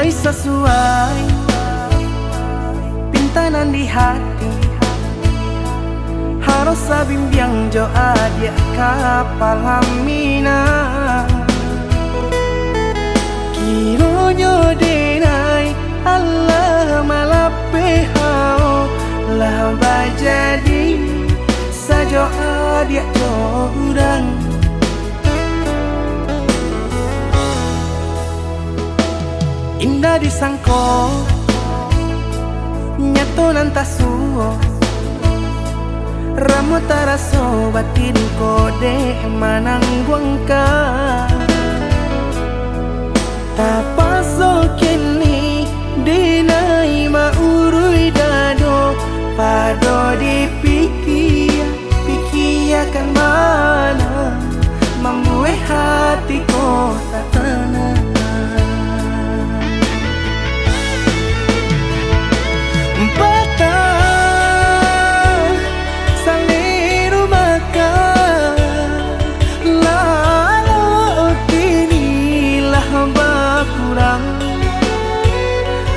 mulai sesuai pintanan di hati. Harus sabimbiang jo adia kapal hamina. Kiro nyo denai Allah malape hao lah bajadi sajo adia jo udang. Indah disangko nyato nantasuo ramu taraso batin kode manangguangka. Tapaso kini dinai maurui dado pado pikiakan mana membuat hatiku tak tenang.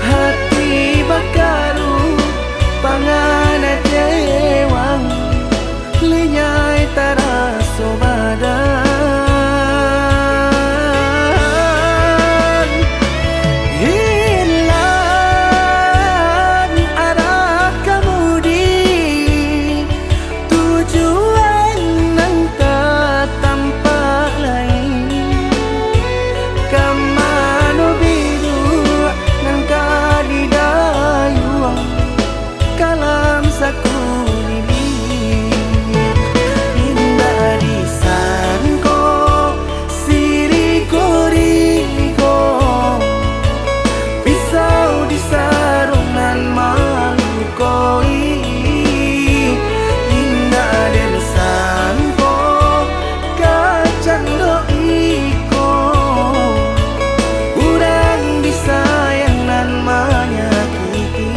Hati bakaru pangana jewang linyai taraso badan. Hilang arah kemudi tujuan nang tak tampak lain. Kamano biru nang kadidayuang kalam sakulili. Indah disangko siriko-riko pisau disarung nan malukoi. Indah disangko kacang doiko urang disayang nan menyakiti.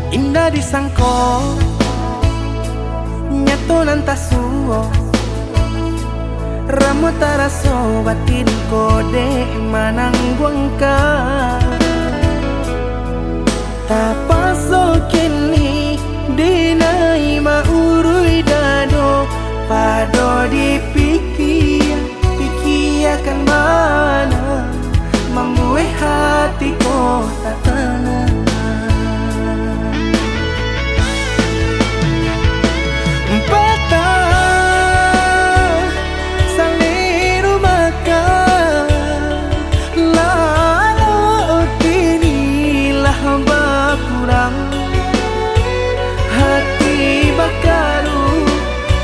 Indah disangko nyato nantasuo ramu taraso batin kode manangguangka. Tapaso kini dinai maurui dado pado pikiakan mana membuat hatiku tak tenang. Hati bakaru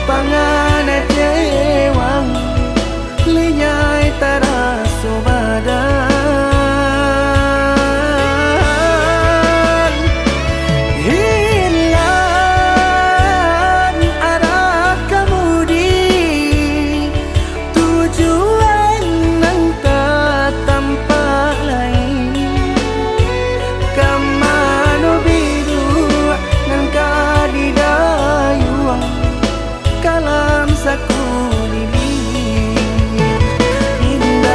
pangana jewang linyai taraso badan. Hilang arah kemudi tujuan nang tak tampak lain. Kamano biru nang kadidayuang kalam sakulili. Indah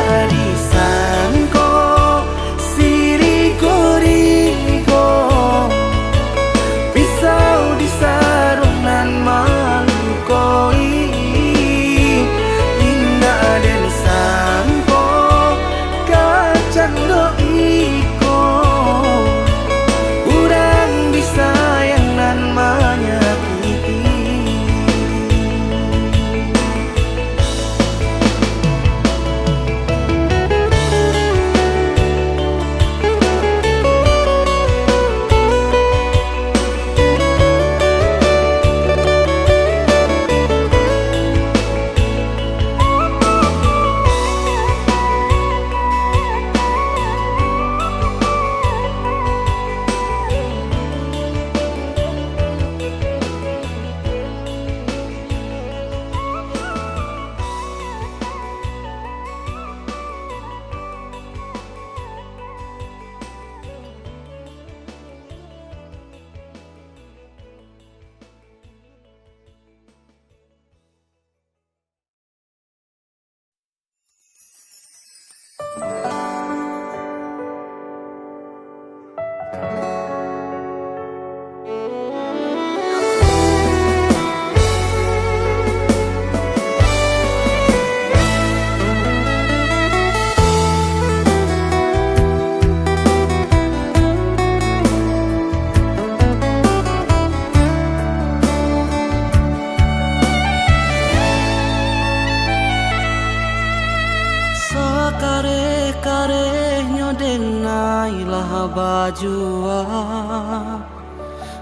kare-karehnya denailah bajua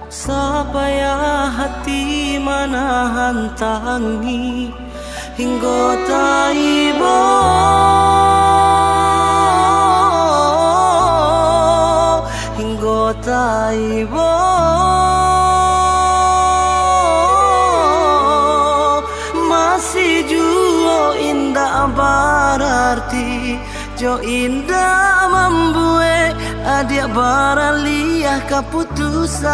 supaya hati manahan tangi hingga taibo hingga taibo masih jua indah berarti jo indah membuat adik baraliah keputusan.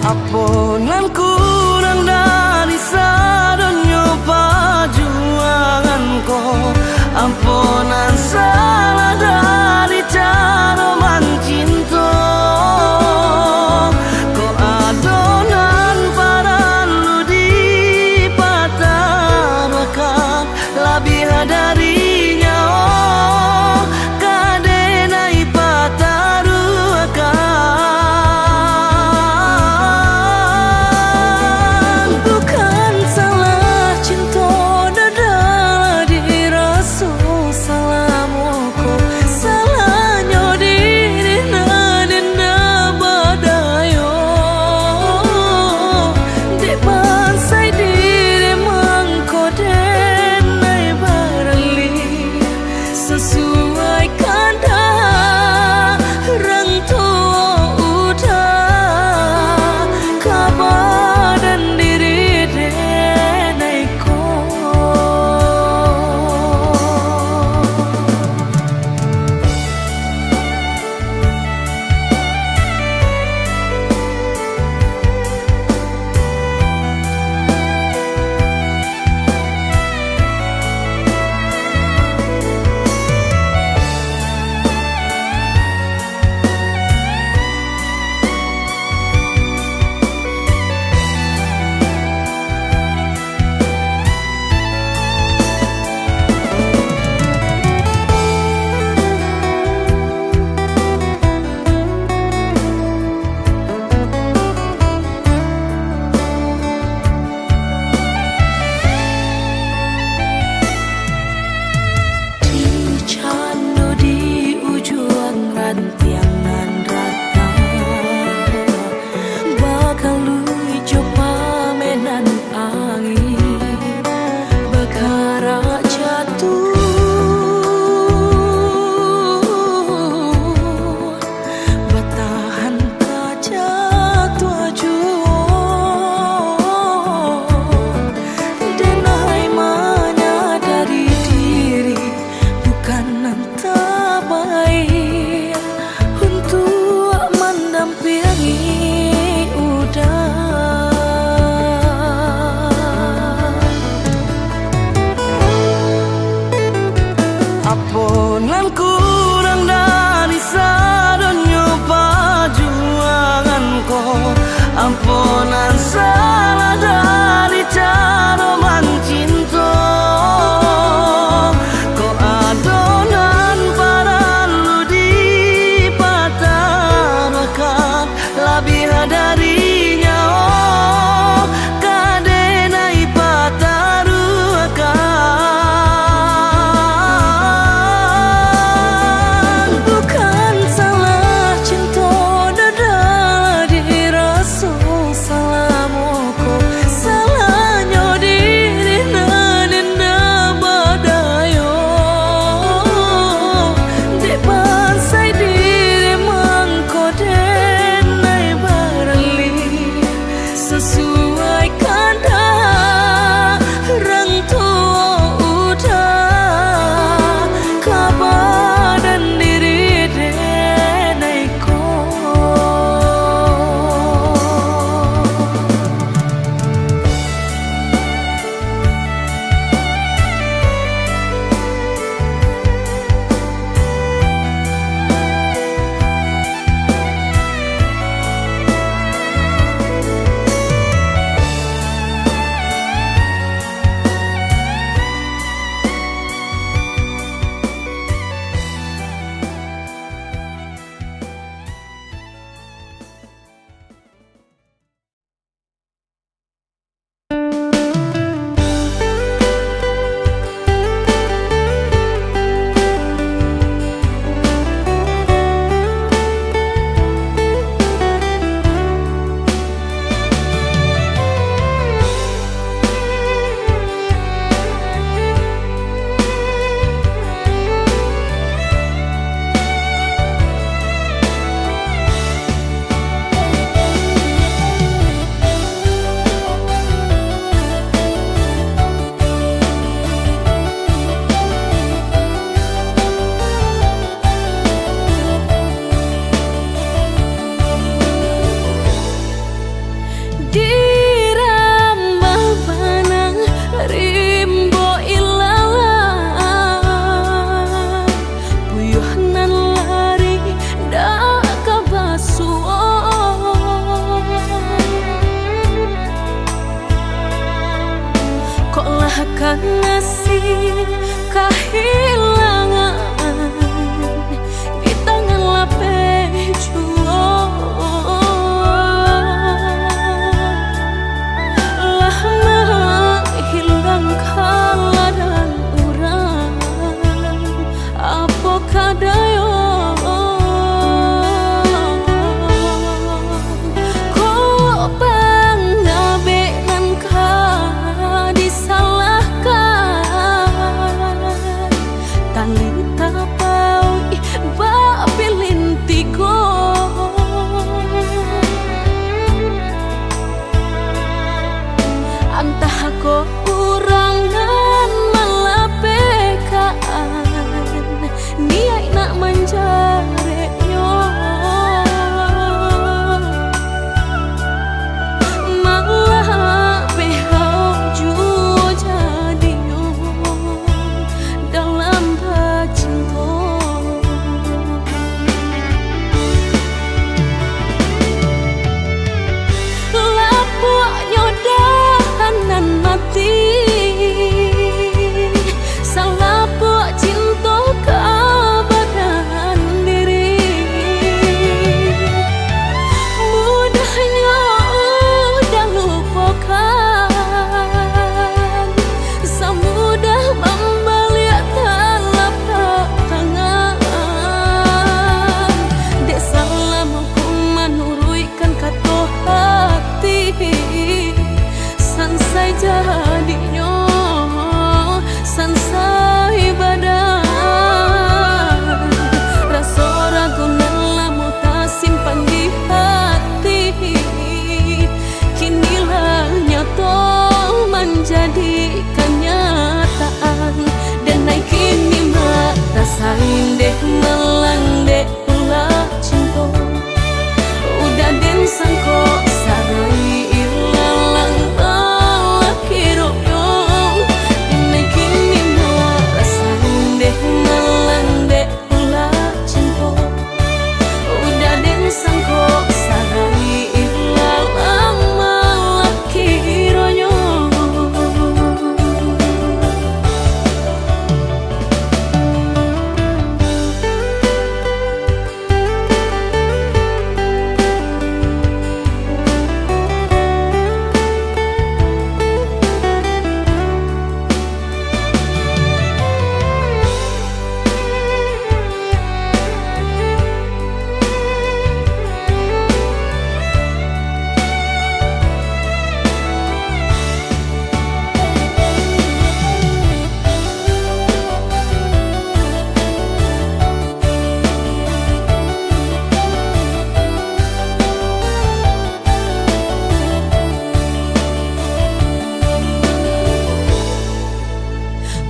Ampunan kurang dari sadonyo perjuanganku, ampunan salah dari cara mencinta. Kau adonan paralu di patarakan lebih darinya, oh kadenai pataruakan. Ampunan kurang dari sadonyo perjuanganku, ampunan salah dari cara mencinta. Kau adonan paralu di patarakan lebih darinya, oh kadenai pataruakan. Salah nan lari dak kabasu kok lah kan nasib kehilangan di tangan lapeh jual lah menghilang kala dan urang apa kadayo kok pangabe nan ka disalahkan tali tapau ba pilintigo antah ko kurangan malapekaan niai nak menjareknya malah behau juo jadinya dalam cinta lapuknya dahanan mati salapuk cinta kebadan diri mudahnya udah lupakan semudah membalik telapak tangan dek salah mampu menurutkan kata hati sansai jadinya sansai badan rasa ragu nan lama tak simpan di hati kinilah nyata menjadi kenyataan dan naik kini mata saling deh melang deh pula cinta udah den sangko sarai ilalang balak hirupnya naik kini mata saling deh melang deh pula cinta udah den sangko sarai ilalang balak hirupnya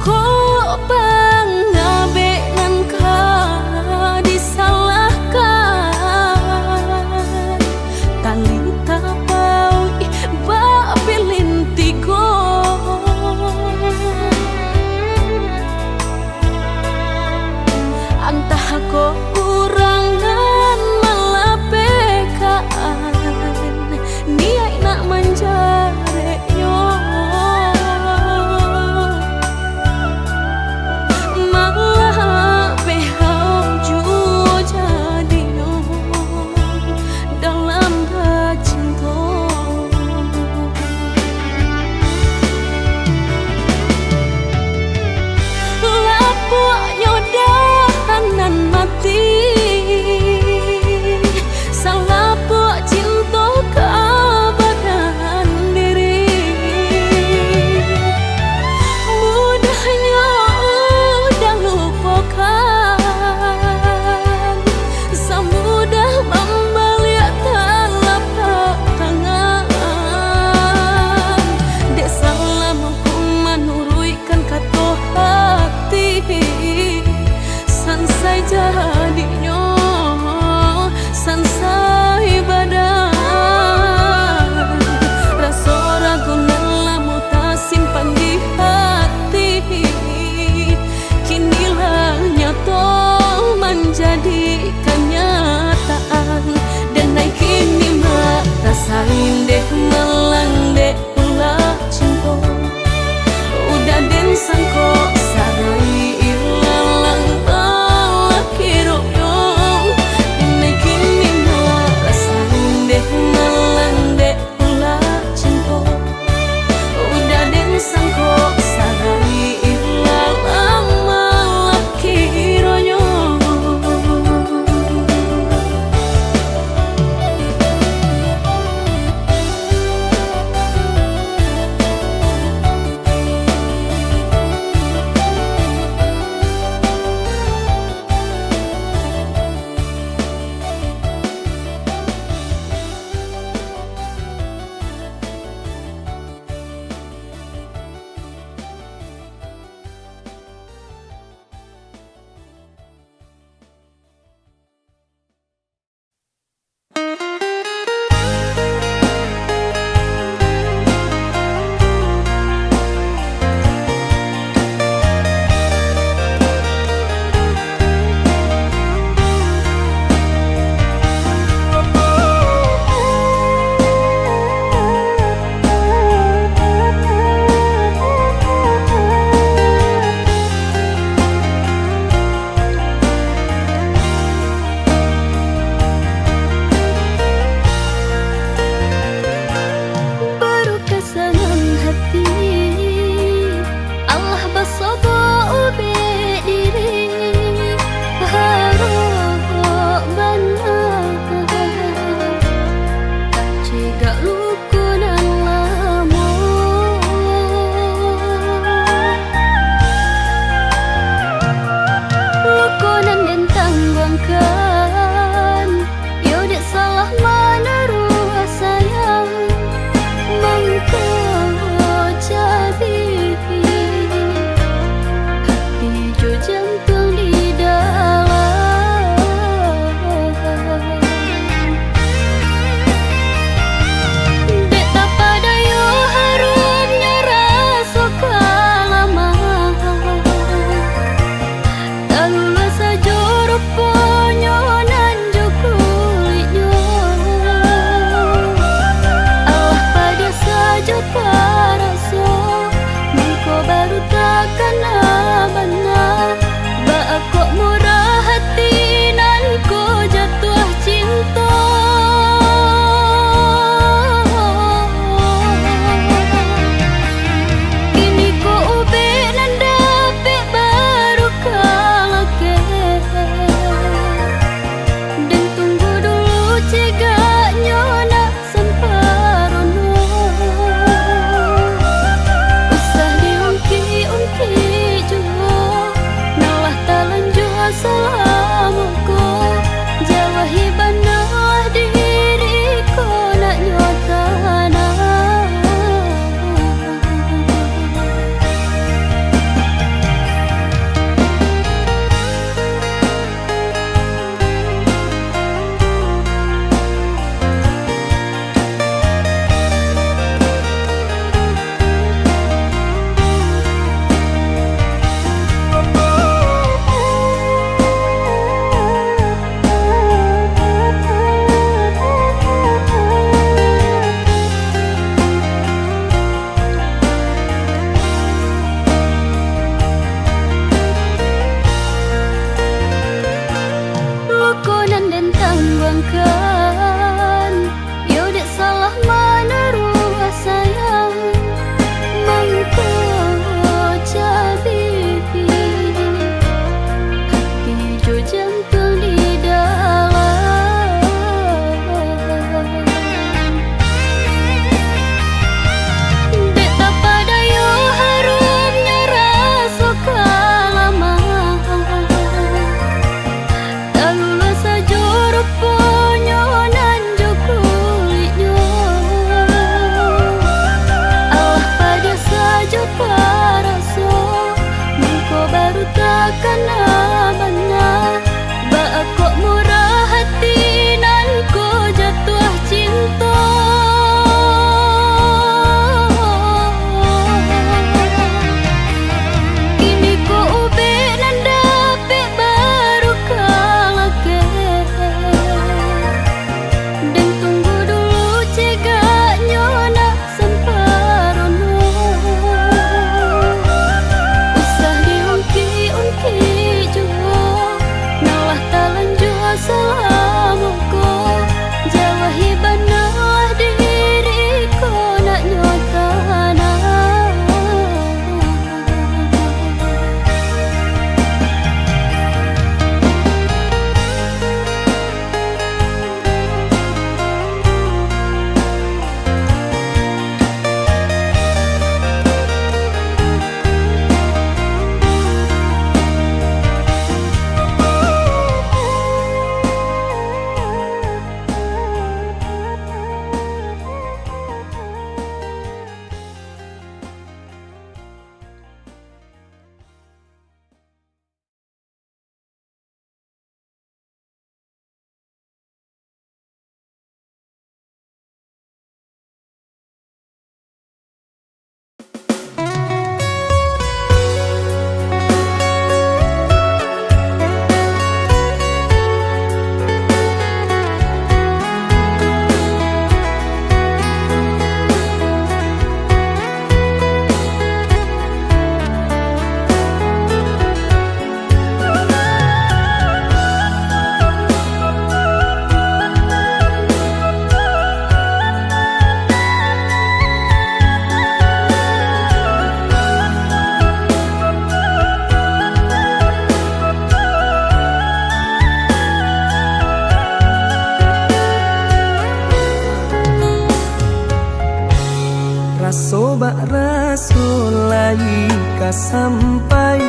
kok pangabe nan ka disalahkan tali tapau ba pilintigo antah ko kurangan malapekaan niai nak menjareknya malah behau juo jadinya dalam cinta lapuknya dahanan mati salapuk cinta kebadan diri mudahnya udah lupakan semudah membalik telapak tangan dek salah mampu menurutkan kata hati sansai jadinya sansai badan rasa ragu nan lama tak simpan di hati kinilah nyata bayangkan, yo dek salah mana ruah sayang mangko cabi hati jo jantung di dalam. Dek tak pada yo harumnya rasa kalama talula saja rupanya nan jo kulitnya. Allah pada saja paraso mengko baru takkan abana ba kok murah hati nan ko jatuh cinta. Kini ko ube nan dapet baru kalake dan tunggu dulu cegaknya nak semparono. Usah diungki-ungki juga nalah talan jua salamuko jawahi banalah diriku nak nyotana. Rasobak rasolai ka sampai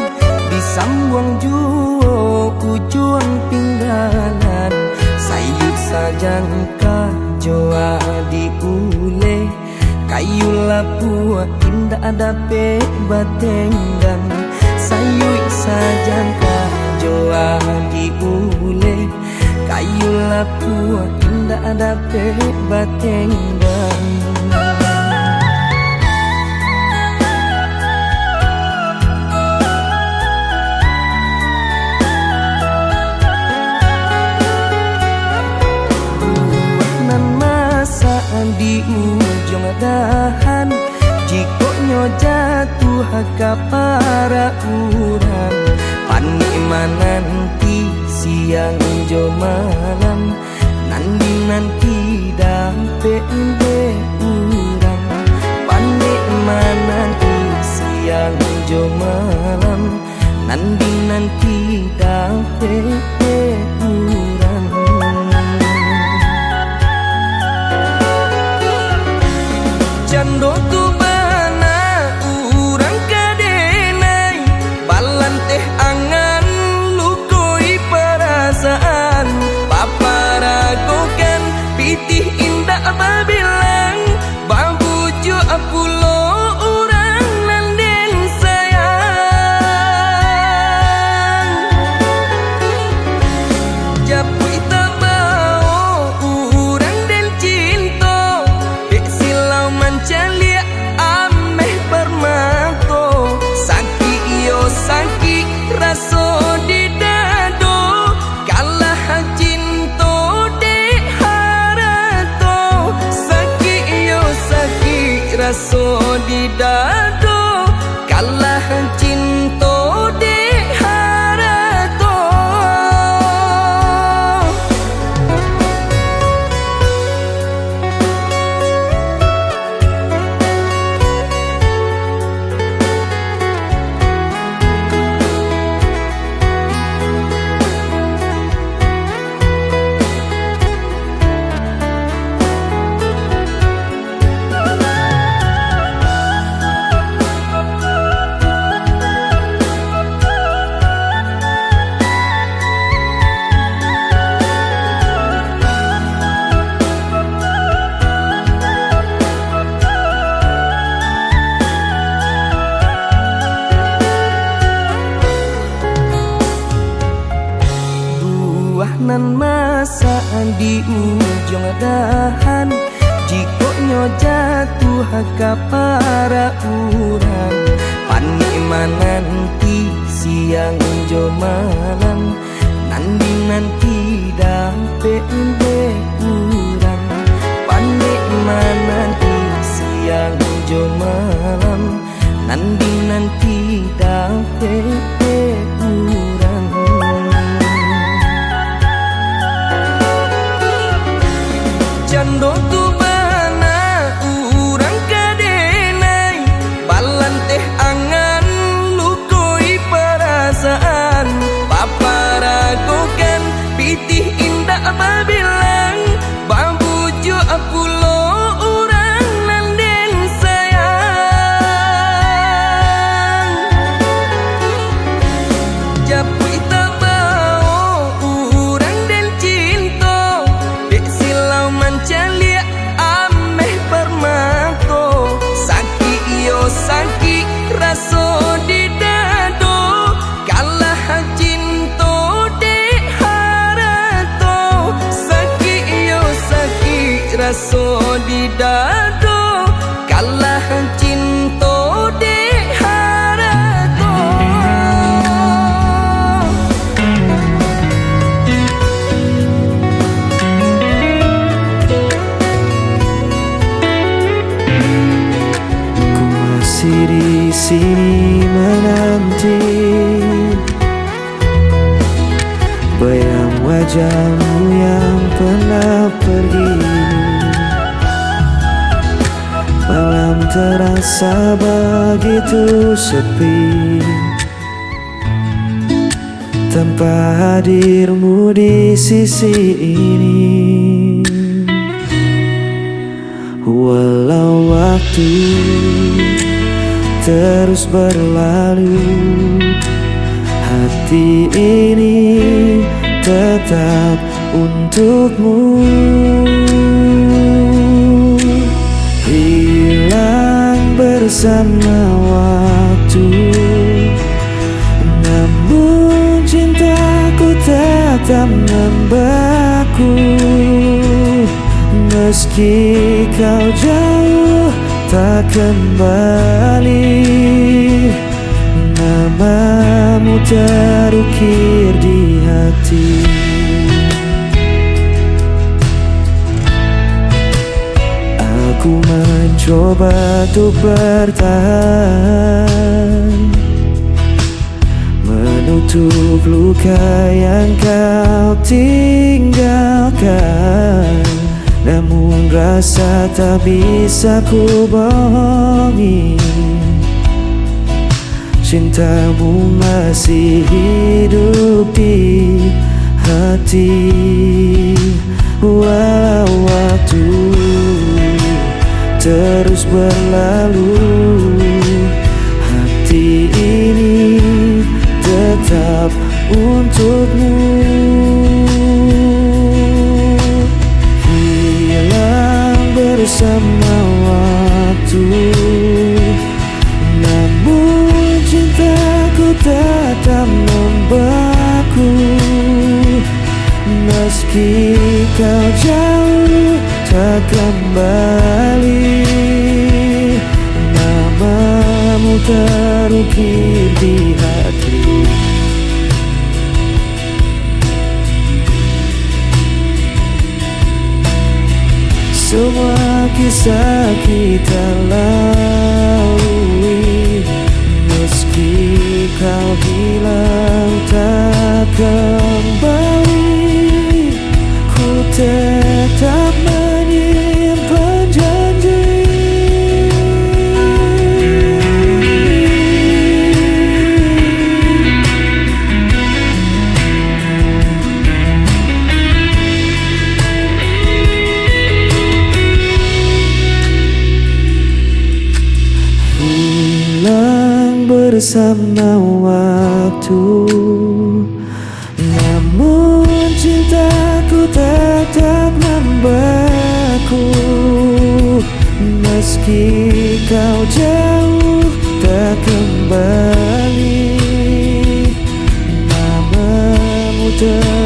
disambung juo ujung pinggalan sayu sajan ka joa diule kayu lapua indah ada pe batenggang sayu sajan ka joa diule kayu lapua indah ada pe batenggang. Di ujung dahan jikonya jatuh ke para urang panik nanti siang jo malam nanti dampe urang panik nanti siang jo malam nanti dampe urang. Jando tu bana urang kadenai balan teh angan lukoi perasaan paparagokan pitih indah babilang babuju apulo urang nanden sayang japui tabao urang den cinta silau mancalia ameh permato sakit yo sakit raso di dado kalah cinta de harato sakit yo sakit raso di dado kalah cinta de harato. buah nan masa di ujung dahan, jikonya jatuh ke para urang. Pani mananti siang jo malam, nandi nanti dampe urang. Pani mananti siang jo malam, nandi nanti dampe urang. Jando tu bana urang kadenai, balan teh angan lukoi perasaan. Paparagokan pitih indah babilang, babuju apulo urang nanden sayang. Japui tabao urang dan cinta, dek silau mancalia ameh permako. Saki iyo saki raso di dado, kalah cinta dek harato. Saki iyo saki raso di dado, kalah cinta dek harato. Masih di sini menanti bayang wajahmu yang pernah pergi. Malam terasa begitu sepi tanpa hadirmu di sisi ini. Walau waktu terus berlalu, hati ini tetap untukmu. Hilang bersama waktu, namun cintaku tetap membeku. Meski kau jauh tak kembali, namamu terukir di hati. Aku mencoba untuk bertahan, menutup luka yang kau tinggalkan. Namun rasa tak bisa ku bohongi, cintamu masih hidup di hati. Walau waktu terus berlalu, hati ini tetap untukmu. Bersama waktu, namun cintaku tetap membeku. Meski kau jauh tak kembali, namamu terukir di hati. Semua kisah kita lalui, meski kau hilang tak kembali, ku tetap menyimpan janji. Bersama waktu, namun cintaku tetap membeku. Meski kau jauh tak kembali, namamu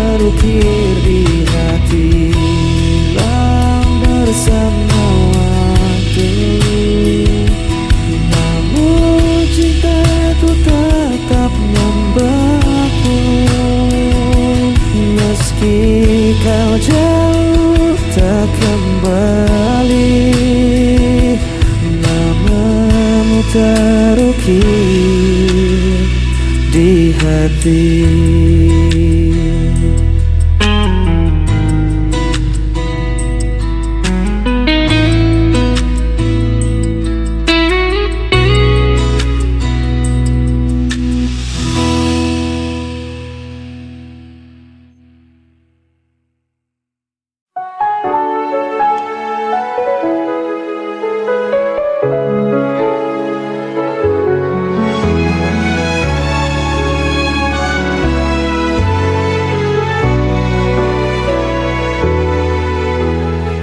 terukir di hati, hilang bersama waktu. Namun cintaku tetap membeku. Meski kau jauh tak kembali, namamu terukir di hati.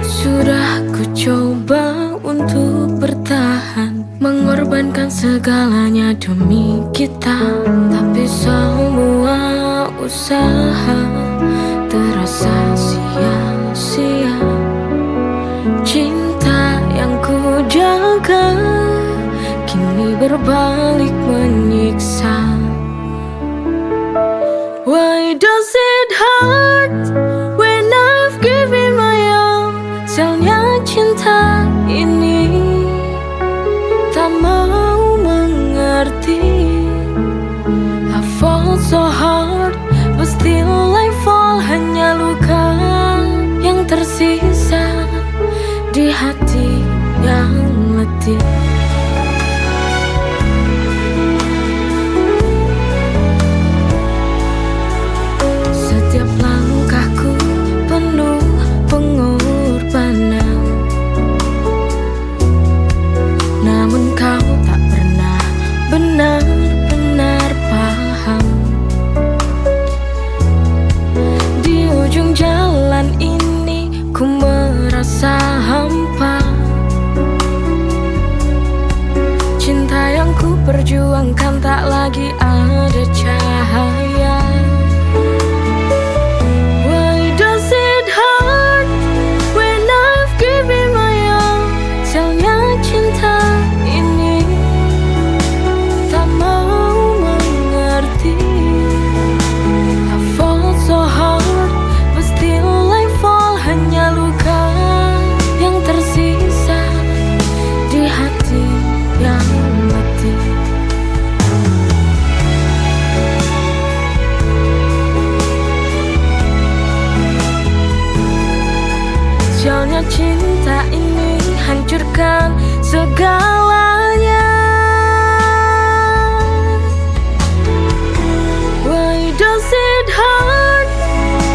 Sudah ku coba untuk bertahan, mengorbankan segalanya demi kita, tapi semua usaha terasa sia-sia. Cinta yang ku jaga kini berbalik menyiksa. Why does it hurt when I've given my all? Sialnya cinta ini tak mau mengerti. I fall so hard, but still I fall. Hanya luka yang tersisa di hati yang letih. Setiap langkahku penuh pengorbanan, namun kau tak pernah benar-benar paham. Di ujung jalan ini ku merasa hampa. Cinta yang ku perjuangkan tak lagi ada cahaya. Why does it hurt when I've given my all? Sialnya cinta ini tak mau mengerti. I fall so hard, but still I fall. Hanya luka yang tersisa di hati yang letih. Sialnya cinta ini hancurkan segalanya. Why does it hurt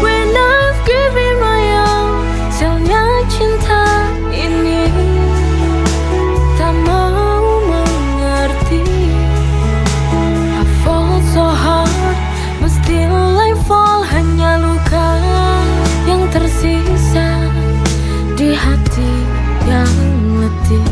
when I've given my all? Sialnya cinta ini tak mau mengerti. I fall so hard, but still I fall. Hanya luka yang tersisa di hati yang letih.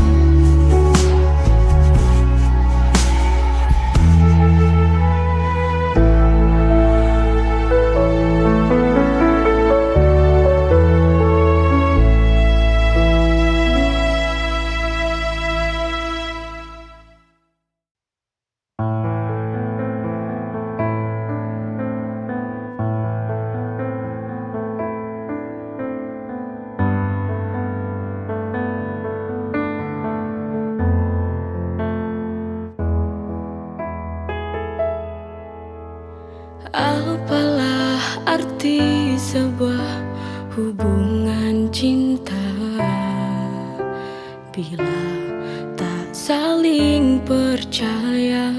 Apalah arti sebuah hubungan cinta bila tak saling percaya?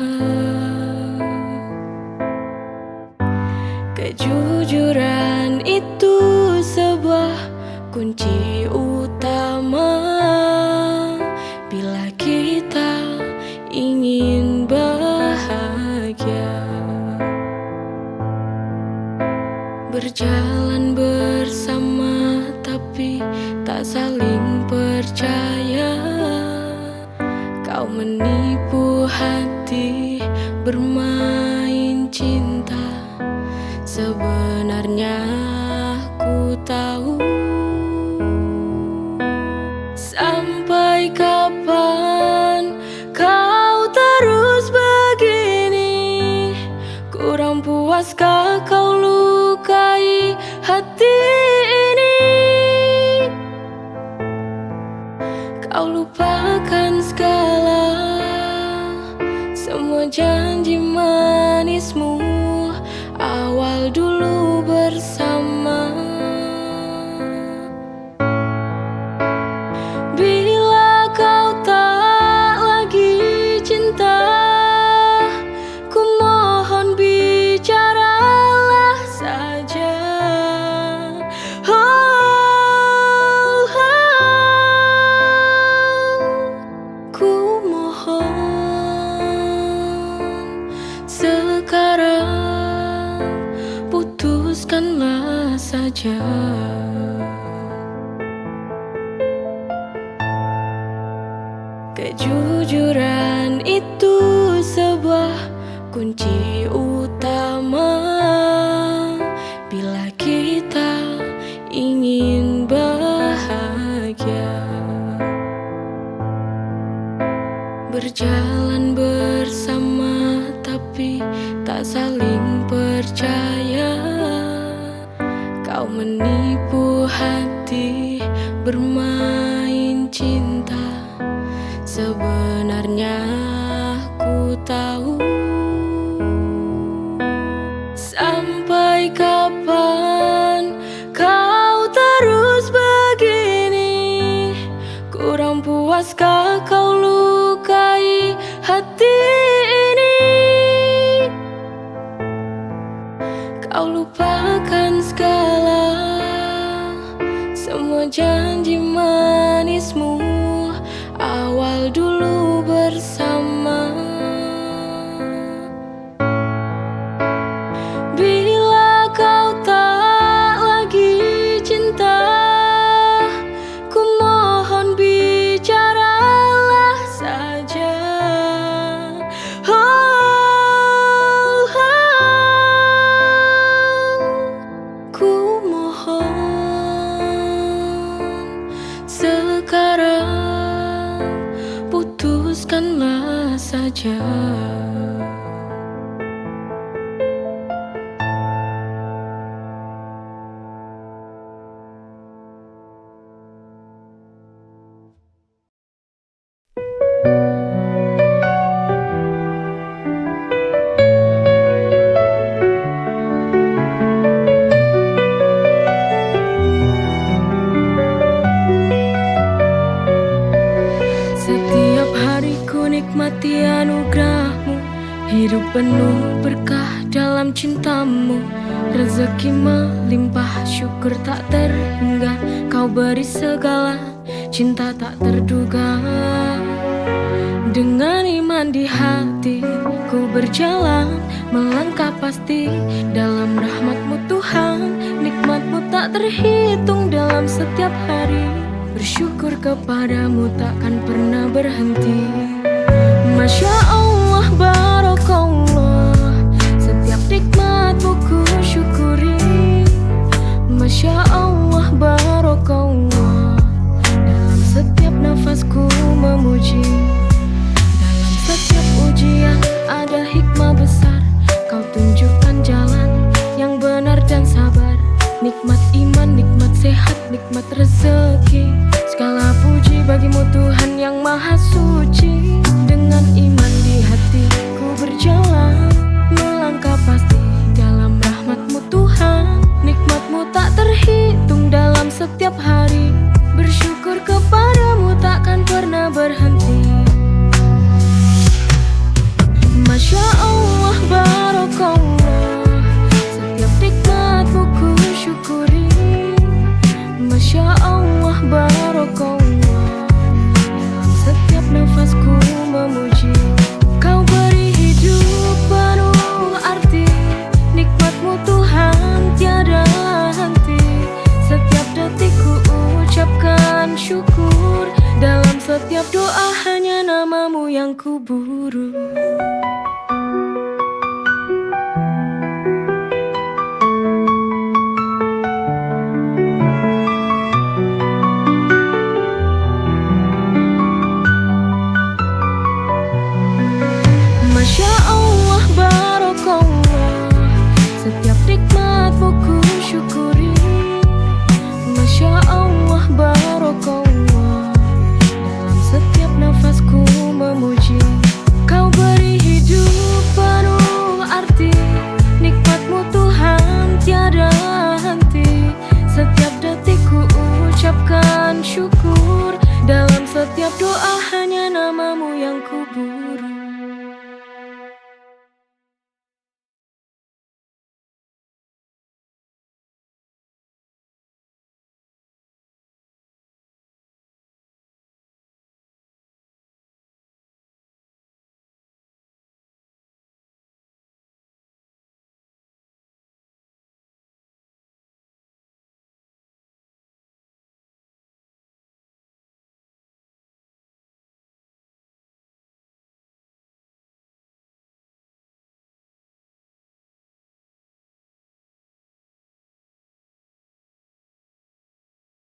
Kejujuran itu sebuah kunci utama bila kita ingin bahagia. Berjalan bersama tapi tak saling percaya. Kau menipu hati bermain cinta. Sebenarnya Sebenarnya ku tahu sampai kapan kau terus begini. Kurang puaskah kau lukai hati ini? Kau lupakan segala, semua janji manismu awal dulu bersama. Bila kau tak lagi cinta, ku mohon bicaralah saja. Ku mohon sekarang putuskanlah saja. Kejujuran itu sebuah kunci utama bila kita ingin bahagia. Berjalan bersama tapi tak saling percaya. Kau menipu hati bermain cinta. Sebenarnya ku tahu sampai kapan kau terus begini. Kurang puaskah kau lukai hati ini? Kau lupakan segala, semua janji manismu awal dulu bersama. Bila kau tak lagi cinta, ku mohon bicaralah saja. Ku mohon sekarang putuskanlah saja. Setiap hari ku nikmati anugerahmu, hidup penuh berkah dalam cintamu. Rezeki melimpah, syukur tak terhingga. Kau beri segala, cinta tak terduga. Dengan iman di hati, ku berjalan melangkah pasti. Dalam rahmat-Mu Tuhan, nikmat-Mu tak terhitung dalam setiap hari. Bersyukur kepadamu takkan pernah berhenti. Masya Allah, barakallah, setiap nikmat-Mu ku syukuri. Masya Allah, barakallah, dalam setiap nafasku memuji. Dalam setiap ujian ada hikmah besar. Kau tunjukkan jalan yang benar dan sabar. Nikmat iman, nikmat sehat, nikmat rezeki. Segala puji bagimu Tuhan yang maha suci. Dengan iman di hati ku berjalan melangkah pasti. Dalam rahmat-Mu Tuhan, nikmat-Mu tak terhitung dalam setiap hari. Bersyukur kepadamu takkan pernah berhenti. Masya Allah, barakallah, setiap nikmat-Mu ku syukuri. Masya Allah, barakallah, dalam setiap nafasku memuji. Kau beri hidup penuh arti, nikmat-Mu Tuhan tiada henti. Setiap detik ku ucapkan syukur. Dalam setiap doa hanya nama-Mu yang ku buru.